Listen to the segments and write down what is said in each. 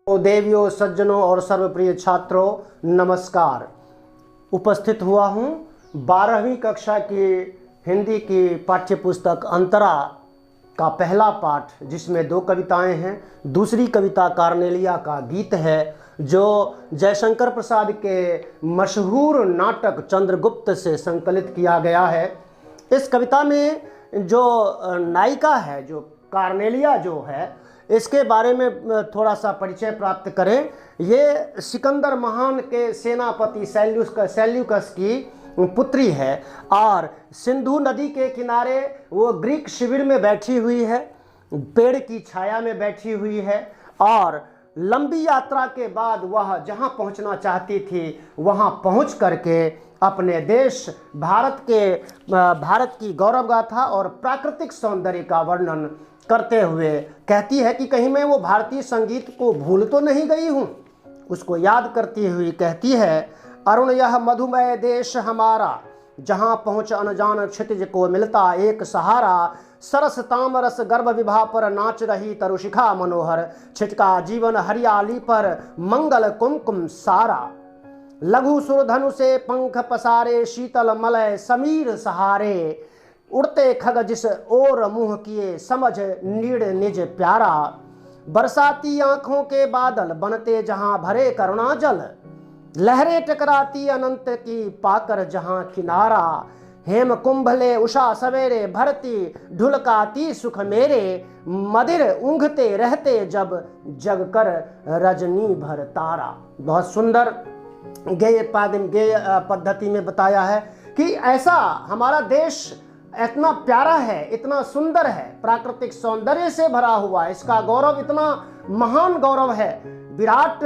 देवियों, सज्जनों और सर्वप्रिय छात्रों, नमस्कार। उपस्थित हुआ हूँ 12वीं कक्षा की हिंदी की पाठ्य पुस्तक अंतरा का पहला पाठ, जिसमें 2 कविताएं हैं। दूसरी कविता कार्नेलिया का गीत है, जो जयशंकर प्रसाद के मशहूर नाटक चंद्रगुप्त से संकलित किया गया है। इस कविता में जो नायिका है, जो कार्नेलिया जो है, इसके बारे में थोड़ा सा परिचय प्राप्त करें। ये सिकंदर महान के सेनापति सेल्यूकस की पुत्री है और सिंधु नदी के किनारे वो ग्रीक शिविर में बैठी हुई है, पेड़ की छाया में बैठी हुई है और लंबी यात्रा के बाद वह जहाँ पहुँचना चाहती थी वहाँ पहुँच करके अपने देश भारत की गौरव गाथा और प्राकृतिक सौंदर्य का वर्णन करते हुए कहती है कि कहीं मैं वो भारतीय संगीत को भूल तो नहीं गई हूँ। उसको याद करती हुई कहती है, अरुण यह मधुमय देश हमारा, जहाँ पहुँच अनजान क्षितिज को मिलता एक सहारा। सरस तामरस गर्भ विभा पर नाच रही तरुशिखा मनोहर, छिटका जीवन हरियाली पर मंगल कुमकुम सारा। लघु सुरधनु से पंख पसारे शीतल मलय समीर सहारे, उड़ते खग जिस ओर मुँह किए समझ नीड़ निज प्यारा। बरसाती आंखों के बादल बनते जहाँ भरे करुणा जल, लहरें टकराती अनंत की पाकर जहाँ किनारा। हेम कुंभले उषा सवेरे भरती ढुलकाती सुख मेरे, मदिर ऊँघते रहते जब जग कर रजनी भर तारा। बहुत सुंदर गेय पद्धति में बताया है कि ऐसा हमारा देश इतना प्यारा है, इतना सुंदर है, प्राकृतिक सौंदर्य से भरा हुआ, इसका गौरव इतना महान गौरव है, विराट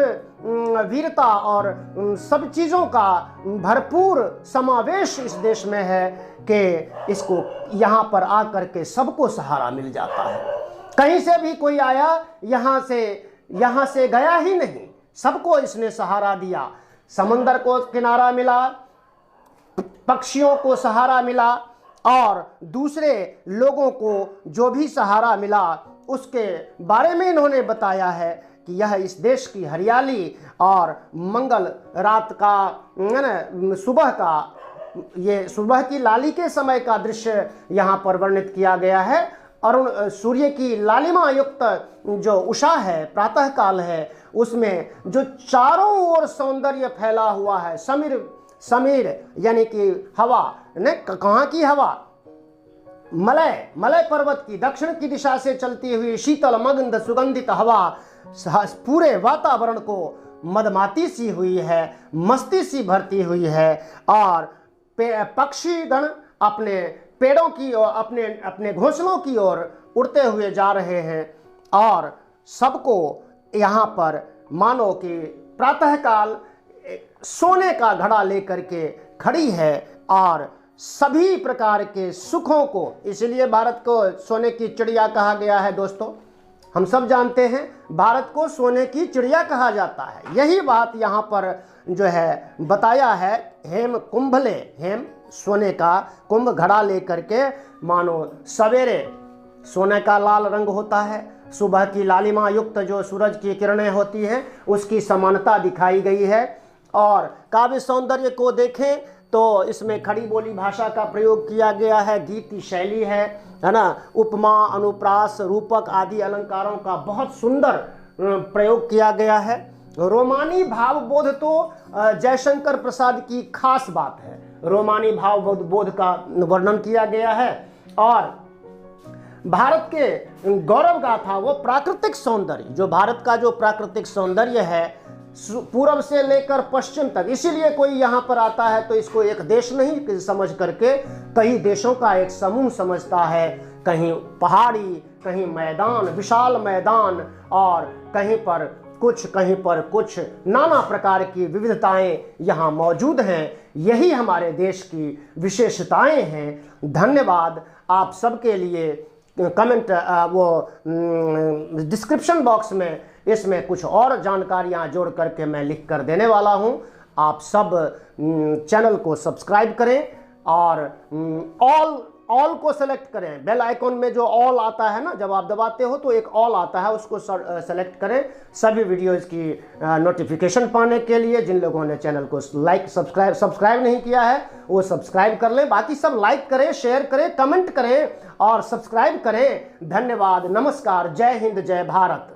वीरता और सब चीज़ों का भरपूर समावेश इस देश में है कि इसको यहाँ पर आकर के सबको सहारा मिल जाता है। कहीं से भी कोई आया यहाँ से गया ही नहीं, सबको इसने सहारा दिया। समंदर को किनारा मिला, पक्षियों को सहारा मिला और दूसरे लोगों को जो भी सहारा मिला उसके बारे में इन्होंने बताया है कि यह इस देश की हरियाली और मंगल रात का सुबह की लाली के समय का दृश्य यहाँ पर वर्णित किया गया है। अरुण सूर्य की लालिमा युक्त जो उषा है, प्रातः काल है, उसमें जो चारों ओर सौंदर्य फैला हुआ है, समीर यानी कि हवा ने, कहाँ की हवा, मलय पर्वत की दक्षिण की दिशा से चलती हुई शीतल मगंध सुगंधित हवा पूरे वातावरण को मदमाती सी हुई है, मस्ती सी भरती हुई है और पक्षी गण अपने पेड़ों की ओर, अपने घोंसलों की ओर उड़ते हुए जा रहे हैं और सबको यहाँ पर मानो कि प्रातःकाल सोने का घड़ा लेकर के खड़ी है और सभी प्रकार के सुखों को, इसलिए भारत को सोने की चिड़िया कहा गया है। दोस्तों, हम सब जानते हैं भारत को सोने की चिड़िया कहा जाता है। यही बात यहाँ पर जो है बताया है। हेम कुंभले, हेम सोने का, कुंभ घड़ा लेकर के, मानो सवेरे सोने का लाल रंग होता है, सुबह की लालिमा युक्त जो सूरज की किरणें होती हैं उसकी समानता दिखाई गई है। और काव्य सौंदर्य को देखें तो इसमें खड़ी बोली भाषा का प्रयोग किया गया है, गीत शैली है ना, उपमा, अनुप्रास, रूपक आदि अलंकारों का बहुत सुंदर प्रयोग किया गया है। रोमानी भावबोध तो जयशंकर प्रसाद की खास बात है। रोमानी भावबोध का वर्णन किया गया है और भारत के गौरव गाथा वो प्राकृतिक सौंदर्य, जो भारत का जो प्राकृतिक सौंदर्य है पूर्व से लेकर पश्चिम तक, इसीलिए कोई यहाँ पर आता है तो इसको एक देश नहीं समझ करके कई देशों का एक समूह समझता है। कहीं पहाड़ी, कहीं मैदान, विशाल मैदान और कहीं पर कुछ नाना प्रकार की विविधताएं यहाँ मौजूद हैं। यही हमारे देश की विशेषताएं हैं। धन्यवाद आप सबके लिए। कमेंट डिस्क्रिप्शन बॉक्स में इसमें कुछ और जानकारियां जोड़ करके मैं लिख कर देने वाला हूं। आप सब चैनल को सब्सक्राइब करें और ऑल को सेलेक्ट करें। बेल आइकॉन में जो ऑल आता है ना, जब आप दबाते हो तो एक ऑल आता है, उसको सेलेक्ट करें सभी वीडियोज़ की नोटिफिकेशन पाने के लिए। जिन लोगों ने चैनल को सब्सक्राइब नहीं किया है वो सब्सक्राइब कर लें। बाकी सब लाइक करें, शेयर करें, कमेंट करें और सब्सक्राइब करें। धन्यवाद, नमस्कार, जय हिंद, जय भारत।